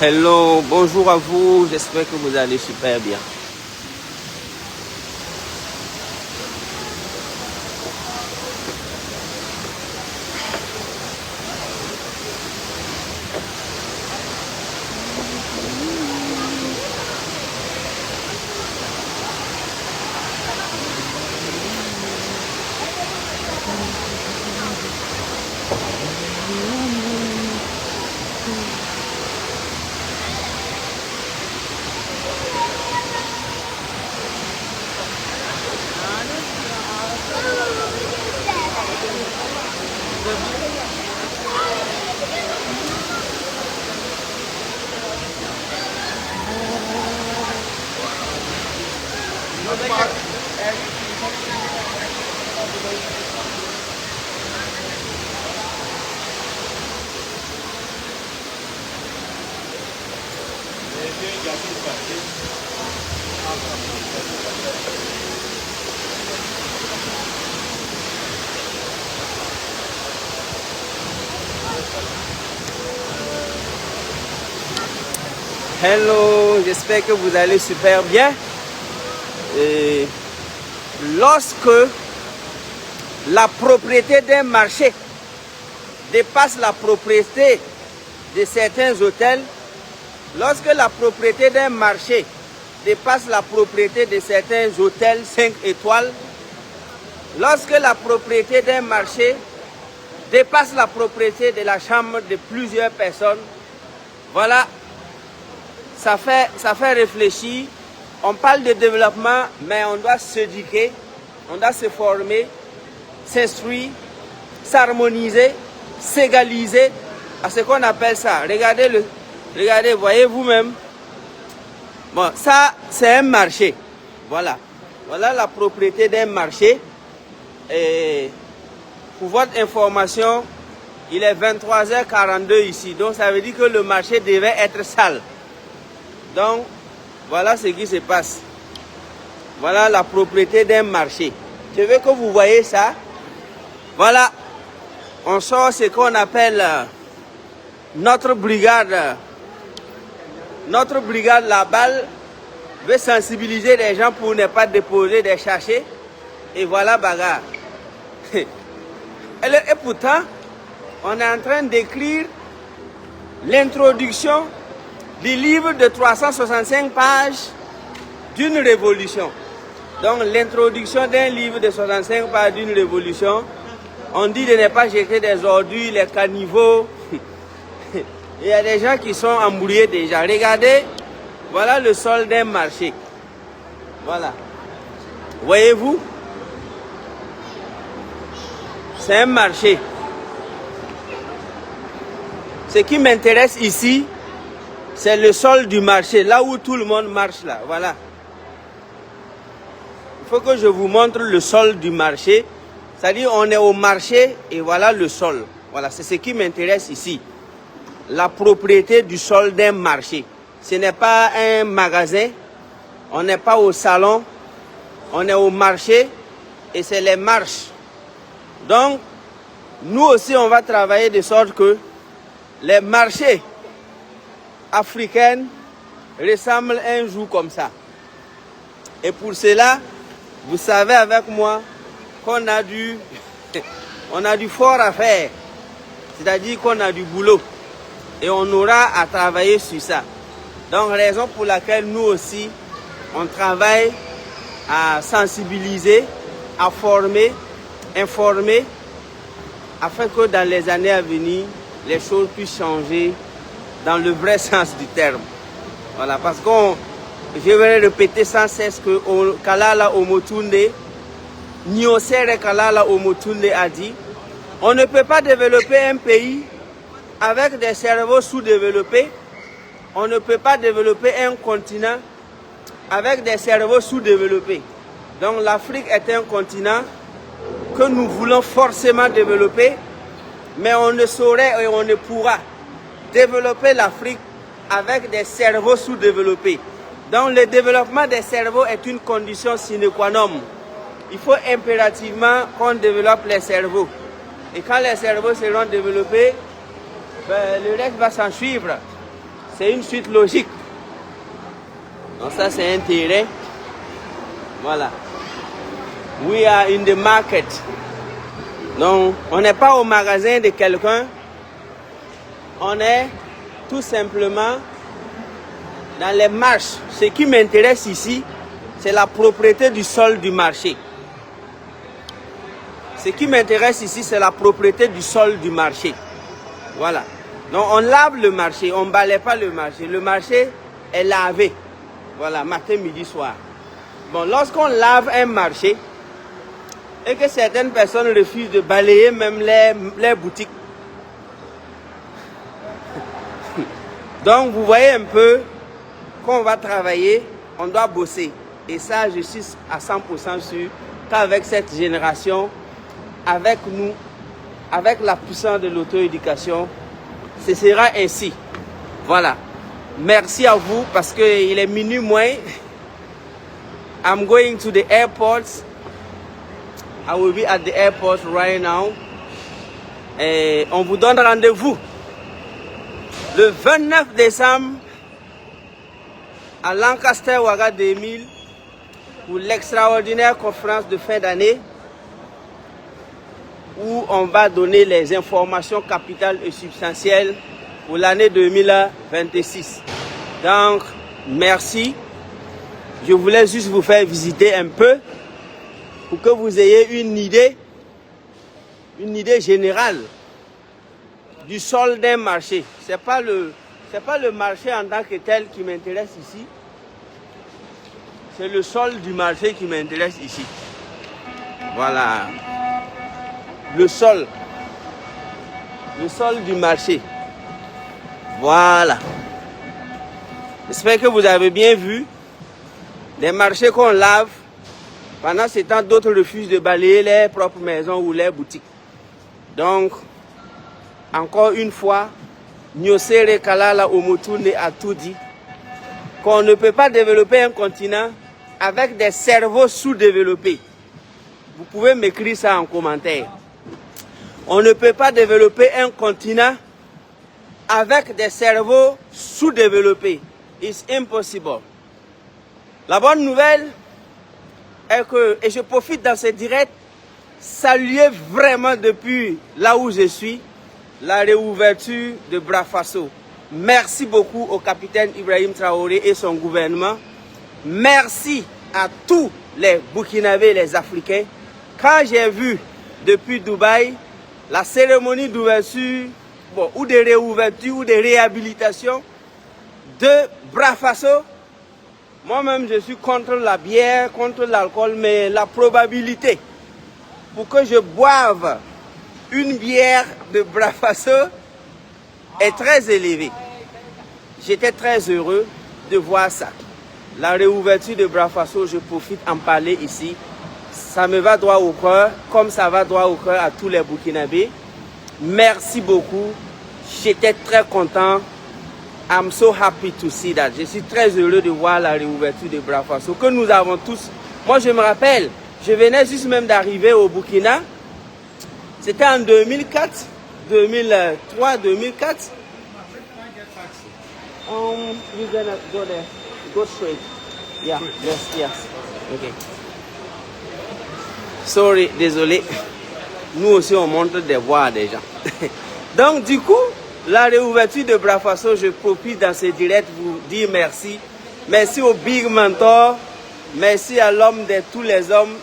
Hello, bonjour à vous, j'espère que vous allez super bien. Hello, j'espère que vous allez super bien. Et lorsque la propriété d'un marché dépasse la propriété de certains hôtels, lorsque la propriété d'un marché dépasse la propriété de certains hôtels 5 étoiles, lorsque la propriété d'un marché dépasse la propriété de la chambre de plusieurs personnes, voilà, ça fait réfléchir. On parle de développement, mais on doit s'éduquer, on doit se former, s'instruire, s'harmoniser, s'égaliser à ce qu'on appelle ça. Regardez, voyez vous-même. Bon, ça, c'est un marché. Voilà. Voilà la propriété d'un marché. Et pour votre information, il est 23h42 ici. Donc, ça veut dire que le marché devait être sale. Donc, voilà ce qui se passe. Voilà la propriété d'un marché. Je veux que vous voyez ça. Voilà. On sort ce qu'on appelle notre brigade. Notre brigade, la balle, veut sensibiliser les gens pour ne pas déposer des sachets. Et voilà, bagarre. Et pourtant, on est en train d'écrire l'introduction du livre de 365 pages d'une révolution. Donc, l'introduction d'un livre de 65 pages d'une révolution, on dit de ne pas jeter des ordures, les caniveaux. Il y a des gens qui sont embrouillés déjà. Regardez, voilà le sol d'un marché. Voilà. Voyez-vous? C'est un marché. Ce qui m'intéresse ici, c'est le sol du marché, là où tout le monde marche là. Voilà. Il faut que je vous montre le sol du marché. C'est-à-dire on est au marché et voilà le sol. Voilà, c'est ce qui m'intéresse ici. La propriété du sol d'un marché. Ce n'est pas un magasin, on n'est pas au salon, on est au marché et c'est les marches. Donc, nous aussi on va travailler de sorte que les marchés africains ressemblent un jour comme ça. Et pour cela, vous savez avec moi qu'on a du fort à faire. C'est-à-dire qu'on a du boulot. Et on aura à travailler sur ça. Donc, raison pour laquelle nous aussi, on travaille à sensibiliser, à former, informer, afin que dans les années à venir, les choses puissent changer dans le vrai sens du terme. Voilà, parce que je vais répéter sans cesse que Kalala Omotunde, Nyosere Kalala Omotunde a dit, on ne peut pas développer un pays avec des cerveaux sous-développés. On ne peut pas développer un continent avec des cerveaux sous-développés. Donc l'Afrique est un continent que nous voulons forcément développer, mais on ne saurait et on ne pourra développer l'Afrique avec des cerveaux sous-développés. Donc le développement des cerveaux est une condition sine qua non. Il faut impérativement qu'on développe les cerveaux. Et quand les cerveaux seront développés, ben, le reste va s'en suivre. c'est une suite logique. Donc ça, c'est un terrain. Voilà. We are in the market. Donc, on n'est pas au magasin de quelqu'un. On est tout simplement dans les marches. Ce qui m'intéresse ici, c'est la propriété du sol du marché. Ce qui m'intéresse ici, c'est la propriété du sol du marché. Voilà. Donc, on lave le marché, on ne balaie pas le marché. Le marché est lavé. Voilà, matin, midi, soir. Bon, lorsqu'on lave un marché et que certaines personnes refusent de balayer même les boutiques. Donc, vous voyez un peu qu'on va travailler, on doit bosser. Et ça, je suis à 100% sûr qu'avec cette génération, avec nous, avec la puissance de l'auto-éducation, ce sera ainsi. Voilà. Merci à vous parce qu'il est minuit moins. I'm going to the airport. I will be at the airport right now. Et on vous donne rendez-vous le 29 décembre à Lancaster Ouaga 2000 pour l'extraordinaire conférence de fin d'année où on va donner les informations capitales et substantielles pour l'année 2026. Donc, merci. Je voulais juste vous faire visiter un peu pour que vous ayez une idée générale du sol d'un marché. C'est pas le marché en tant que tel qui m'intéresse ici. C'est le sol du marché qui m'intéresse ici. Voilà. Le sol du marché. Voilà. J'espère que vous avez bien vu. Les marchés qu'on lave, pendant ce temps, d'autres refusent de balayer leurs propres maisons ou leurs boutiques. Donc, encore une fois, Nyosere Kalala Omotune a tout dit, qu'on ne peut pas développer un continent avec des cerveaux sous-développés. Vous pouvez m'écrire ça en commentaire. On ne peut pas développer un continent avec des cerveaux sous-développés. It's impossible. La bonne nouvelle est que, et je profite dans ce direct, saluer vraiment depuis là où je suis, la réouverture de Brafasso. Merci beaucoup au capitaine Ibrahim Traoré et son gouvernement. Merci à tous les Burkinabés et les Africains. Quand j'ai vu depuis Dubaï la cérémonie d'ouverture, ou de réouverture ou de réhabilitation de Brafasso, moi-même je suis contre la bière, contre l'alcool, mais la probabilité pour que je boive une bière de Brafasso est très élevée. J'étais très heureux de voir ça. La réouverture de Brafasso, je profite en parler ici. Ça me va droit au cœur, comme ça va droit au cœur à tous les Burkinabés. Merci beaucoup. J'étais très content. I'm so happy to see that. Je suis très heureux de voir la réouverture de Brafasso que nous avons tous. Moi, je me rappelle, je venais juste même d'arriver au Burkina. C'était en 2004, 2003, 2004. You're gonna go there. Go straight. Yeah, yes. Okay. Sorry, désolé. Nous aussi, on montre des voix à des gens. Donc, du coup, la réouverture de Brafasso, je profite dans ce direct vous dire merci. Merci au Big Mentor. Merci à l'homme de tous les hommes,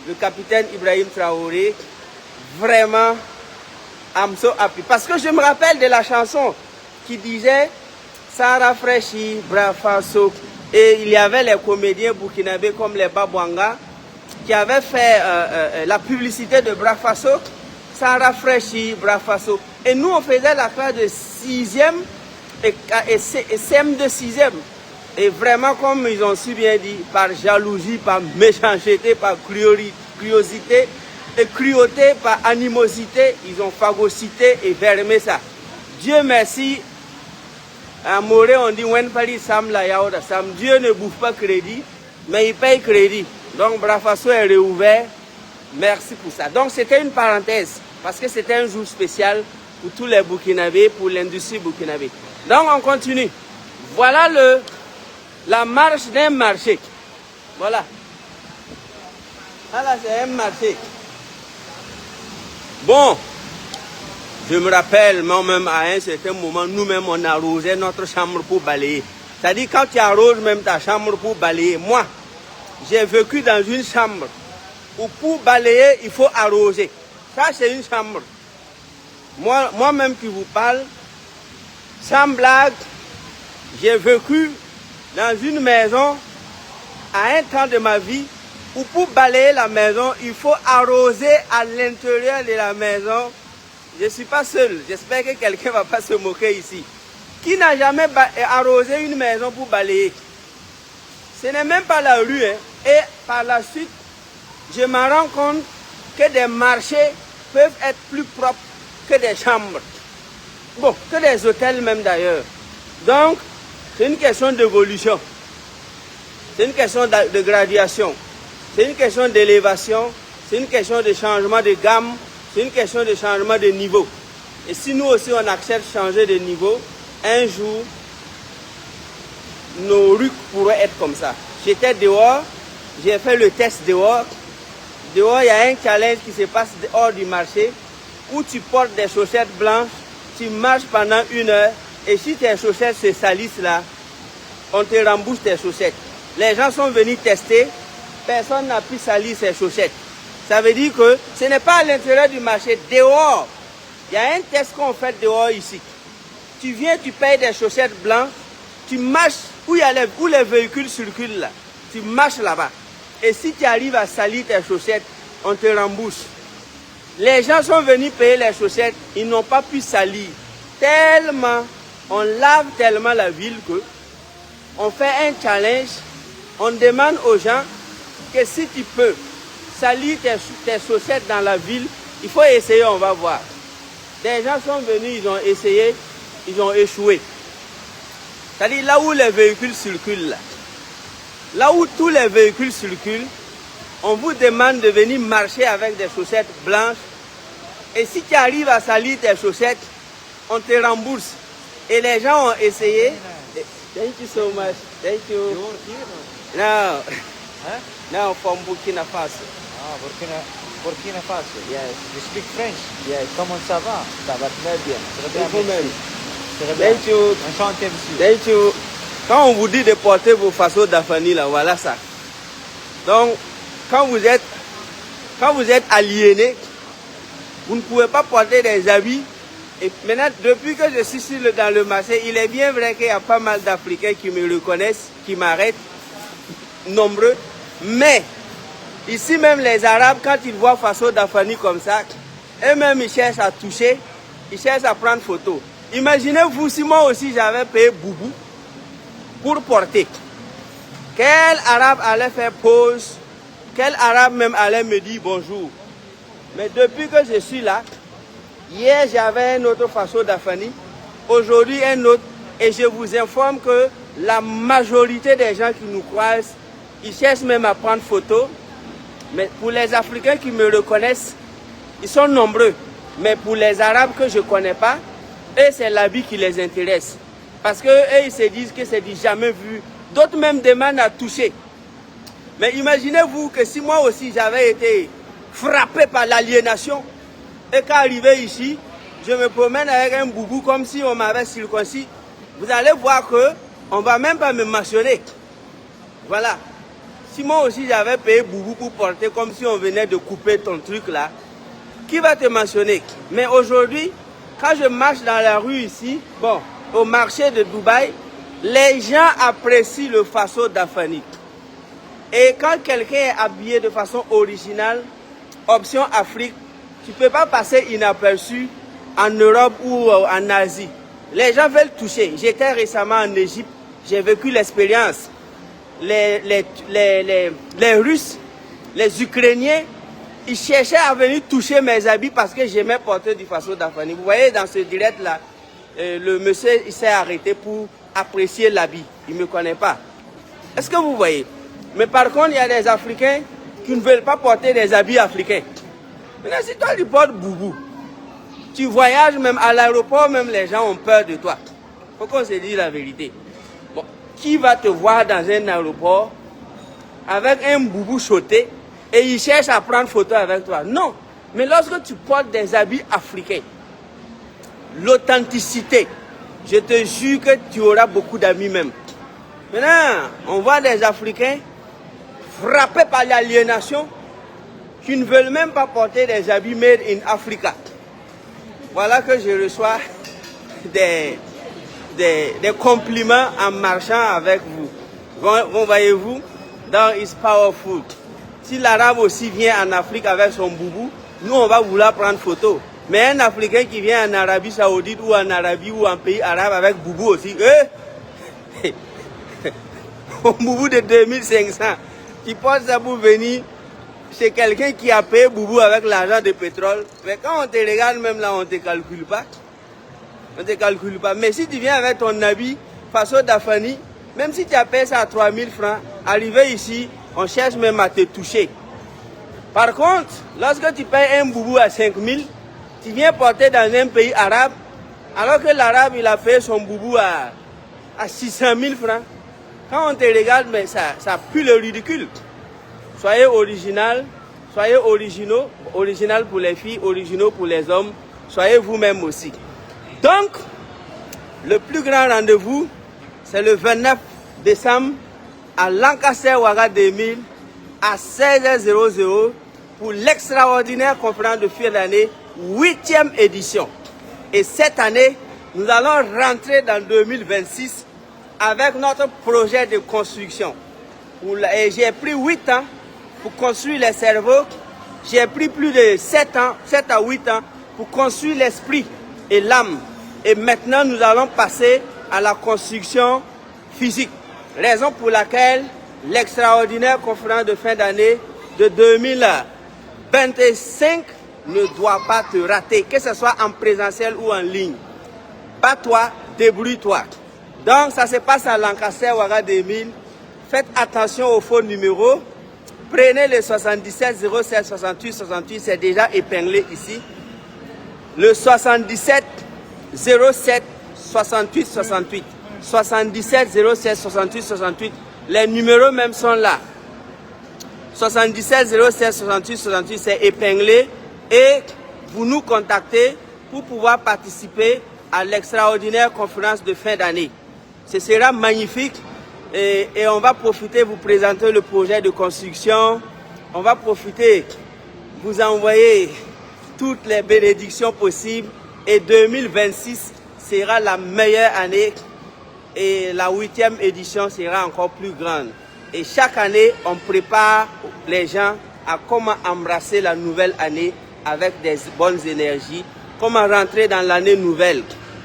le capitaine Ibrahim Traoré. Vraiment, I'm so happy. Parce que je me rappelle de la chanson qui disait Sarah Freshi, Brafasso. Et il y avait les comédiens burkinabés comme les Babouanga qui avaient fait la publicité de Brafasso, Sarah Freshi, Brafasso. Et nous, on faisait la classe de 6e et CM de 6e. Et vraiment, comme ils ont si bien dit, par jalousie, par méchanceté, par curiosité, et cruauté, par animosité, ils ont phagocyté et fermé ça. Dieu merci. À Morée, on dit Dieu ne bouffe pas crédit, mais il paye crédit. Donc Brafasso est réouvert. Merci pour ça. Donc c'était une parenthèse, parce que c'était un jour spécial pour tous les Burkinabés, pour l'industrie burkinabé. Donc on continue. Voilà la marche d'un marché. Voilà. Là, c'est un marché. Bon, je me rappelle, moi-même, à un certain moment, nous-mêmes, on arrosait notre chambre pour balayer. C'est-à-dire, quand tu arroses même ta chambre pour balayer, moi, j'ai vécu dans une chambre où pour balayer, il faut arroser. Ça, c'est une chambre. Moi-même qui vous parle, sans blague, j'ai vécu dans une maison à un temps de ma vie où pour balayer la maison, il faut arroser à l'intérieur de la maison. Je ne suis pas seul. J'espère que quelqu'un ne va pas se moquer ici. Qui n'a jamais arrosé une maison pour balayer? Ce n'est même pas la rue. Hein. Et par la suite, je me rends compte que des marchés peuvent être plus propres que des chambres. Bon, que des hôtels même d'ailleurs. Donc, c'est une question d'évolution. C'est une question de graduation. C'est une question d'élévation. C'est une question de changement de gamme. C'est une question de changement de niveau. Et si nous aussi on accepte de changer de niveau, un jour, nos rues pourraient être comme ça. J'étais dehors, j'ai fait le test dehors. Dehors, il y a un challenge qui se passe hors du marché où tu portes des chaussettes blanches, tu marches pendant 1 heure et si tes chaussettes se salissent là, on te rembourse tes chaussettes. Les gens sont venus tester, personne n'a pu salir ses chaussettes. Ça veut dire que ce n'est pas à l'intérieur du marché, dehors. Il y a un test qu'on fait dehors ici. Tu viens, tu payes des chaussettes blanches, tu marches où les véhicules circulent là. Tu marches là-bas. Et si tu arrives à salir tes chaussettes, on te rembourse. Les gens sont venus payer les chaussettes, ils n'ont pas pu salir. Tellement, on lave tellement la ville que on fait un challenge, on demande aux gens que si tu peux salir tes chaussettes dans la ville, il faut essayer, on va voir. Des gens sont venus, ils ont essayé, ils ont échoué. C'est-à-dire là où les véhicules circulent, là où tous les véhicules circulent, on vous demande de venir marcher avec des chaussettes blanches. Et si tu arrives à salir tes chaussettes, on te rembourse. Et les gens ont essayé. Thank you so much. Thank you. You work here? Now, Huh? now from Burkina Faso. Ah, Burkina Faso. Yes. You speak French? Yes. Comment ça va? Ça va très bien. Très bien, Et vous-même? merci. Très bien. Thank you. Enchanté, monsieur. Thank you. Quand on vous dit de porter vos façons d'Afani, là, voilà ça. Donc, quand vous êtes aliéné, vous ne pouvez pas porter des habits. Et maintenant, depuis que je suis dans le marché, il est bien vrai qu'il y a pas mal d'Africains qui me reconnaissent, qui m'arrêtent, nombreux. Mais, ici même les Arabes, quand ils voient façon d'Afani comme ça, eux-mêmes ils cherchent à toucher, ils cherchent à prendre photo. Imaginez-vous si moi aussi j'avais payé Boubou pour porter. Quel Arabe allait faire pause? Quel Arabe même allait me dire bonjour? Mais depuis que je suis là, hier j'avais un autre façon d'Afani, aujourd'hui un autre, et je vous informe que la majorité des gens qui nous croisent, ils cherchent même à prendre photo. Mais pour les Africains qui me reconnaissent, ils sont nombreux. Mais pour les Arabes que je ne connais pas, eux, c'est l'habit qui les intéresse. Parce qu'eux, ils se disent que c'est du jamais vu. D'autres même demandent à toucher. Mais imaginez-vous que si moi aussi j'avais été frappé par l'aliénation, et qu'arrivé ici, je me promène avec un boubou comme si on m'avait circoncis, vous allez voir qu'on ne va même pas me mentionner. Voilà. Si moi aussi j'avais payé boubou pour porter comme si on venait de couper ton truc là, qui va te mentionner? Mais aujourd'hui, quand je marche dans la rue ici, bon, au marché de Dubaï, les gens apprécient le façon d'Afani. Et quand quelqu'un est habillé de façon originale, option Afrique, tu ne peux pas passer inaperçu en Europe ou en Asie. Les gens veulent toucher. J'étais récemment en Égypte, j'ai vécu l'expérience. Les Russes, les Ukrainiens, ils cherchaient à venir toucher mes habits parce que j'aimais porter du façon d'Afani. Vous voyez dans ce direct-là, le monsieur il s'est arrêté pour apprécier l'habit. Il ne me connaît pas. Est-ce que vous voyez? Mais par contre, il y a des Africains qui ne veulent pas porter des habits africains. Maintenant, si toi tu portes boubou, tu voyages même à l'aéroport, même les gens ont peur de toi. Il faut qu'on se dise la vérité. qui va te voir dans un aéroport avec un boubou sauté et il cherche à prendre photo avec toi. Non. Mais lorsque tu portes des habits africains, l'authenticité, je te jure que tu auras beaucoup d'amis même. Maintenant, on voit des Africains frappés par l'aliénation qui ne veulent même pas porter des habits made in Africa. Voilà que je reçois des compliments en marchant avec vous. Voyez-vous, dans It's Powerful. Si l'arabe aussi vient en Afrique avec son boubou, nous on va vouloir prendre photo. Mais un Africain qui vient en Arabie Saoudite ou en Arabie ou en pays arabe avec boubou aussi, un boubou de 2500, qui porte ça pour venir chez quelqu'un qui a payé boubou avec l'argent de pétrole. Mais quand on te regarde même là, on ne te calcule pas. On ne te calcule pas. Mais si tu viens avec ton habit façon d'Afani, même si tu as payé ça à 3000 francs, arrivé ici, on cherche même à te toucher. Par contre, lorsque tu payes un boubou à 5000, tu viens porter dans un pays arabe, alors que l'arabe il a payé son boubou à 600 000 francs. Quand on te regarde, mais ça pue le ridicule. Soyez original, soyez originaux, original pour les filles, originaux pour les hommes, soyez vous-même aussi. Donc, le plus grand rendez-vous, c'est le 29 décembre à Lancaster Ouaga 2000 à 16h00 pour l'extraordinaire conférence de fin d'année, 8e édition. Et cette année, nous allons rentrer dans 2026 avec notre projet de construction. J'ai pris 8 ans pour construire les cerveaux. J'ai pris plus de 7 à 8 ans pour construire l'esprit et l'âme. Et maintenant, nous allons passer à la construction physique. Raison pour laquelle l'extraordinaire conférence de fin d'année de 2025 ne doit pas te rater, que ce soit en présentiel ou en ligne. Pas toi, débrouille-toi. Donc, ça se passe à Lancaster Ouaga 2000. Faites attention aux faux numéros. Prenez le 77 07 68 68, c'est déjà épinglé ici. Le 77 07 68 68. 77 07 68 68. Les numéros même sont là. 77 07 68 68, c'est épinglé. Et vous nous contactez pour pouvoir participer à l'extraordinaire conférence de fin d'année. Ce sera magnifique et on va profiter, vous présenter le projet de construction. On va profiter, vous envoyer toutes les bénédictions possibles. Et 2026 sera la meilleure année et la 8e édition sera encore plus grande. Et chaque année, on prépare les gens à comment embrasser la nouvelle année avec des bonnes énergies, comment rentrer dans l'année nouvelle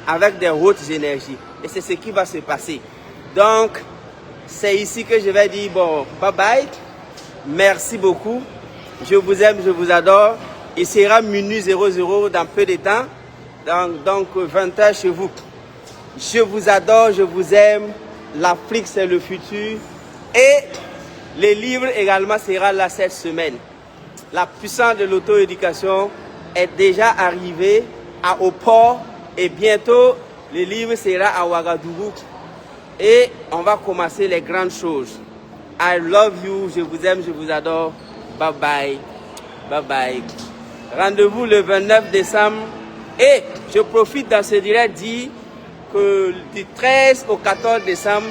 avec des hautes énergies. Et c'est ce qui va se passer. Donc, c'est ici que je vais dire, bon, bye bye. Merci beaucoup. Je vous aime, je vous adore. Il sera minuit 00 dans peu de temps. Donc 20h chez vous. Je vous adore, je vous aime. L'Afrique, c'est le futur. Et les livres également sera là cette semaine. La puissance de l'auto-éducation est déjà arrivée au port et bientôt le livre sera à Ouagadougou et on va commencer les grandes choses. I love you, je vous aime, je vous adore. Bye bye. Bye bye. Rendez-vous le 29 décembre et je profite dans ce direct dire que du 13 au 14 décembre,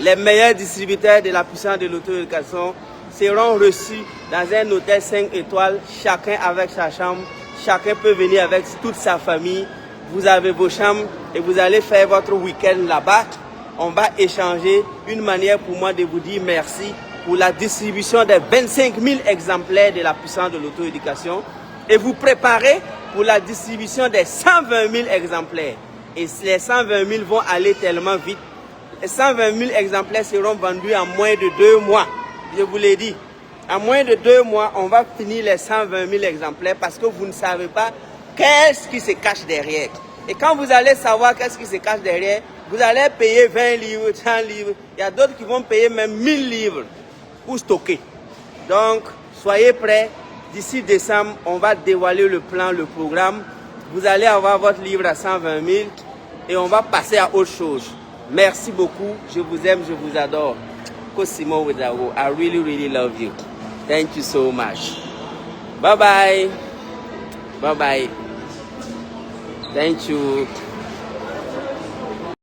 les meilleurs distributeurs de la puissance de l'auto-éducation seront reçus dans un hôtel 5 étoiles, chacun avec sa chambre, chacun peut venir avec toute sa famille. Vous avez vos chambres et vous allez faire votre week-end là-bas. On va échanger, une manière pour moi de vous dire merci pour la distribution des 25 000 exemplaires de la puissance de l'auto-éducation et vous préparez pour la distribution des 120 000 exemplaires. Et les 120 000 vont aller tellement vite. Les 120 000 exemplaires seront vendus en moins de 2 mois. Je vous l'ai dit. En moins de 2 mois, on va finir les 120 000 exemplaires parce que vous ne savez pas qu'est-ce qui se cache derrière. Et quand vous allez savoir qu'est-ce qui se cache derrière, vous allez payer 20 livres, 30 livres. Il y a d'autres qui vont payer même 1000 livres pour stocker. Donc, soyez prêts. D'ici décembre, on va dévoiler le plan, le programme. Vous allez avoir votre livre à 120 000 et on va passer à autre chose. Merci beaucoup. Je vous aime, je vous adore. Cosimo Wezawo, I really, really love you. Thank you so much. Bye bye. Bye bye. Thank you.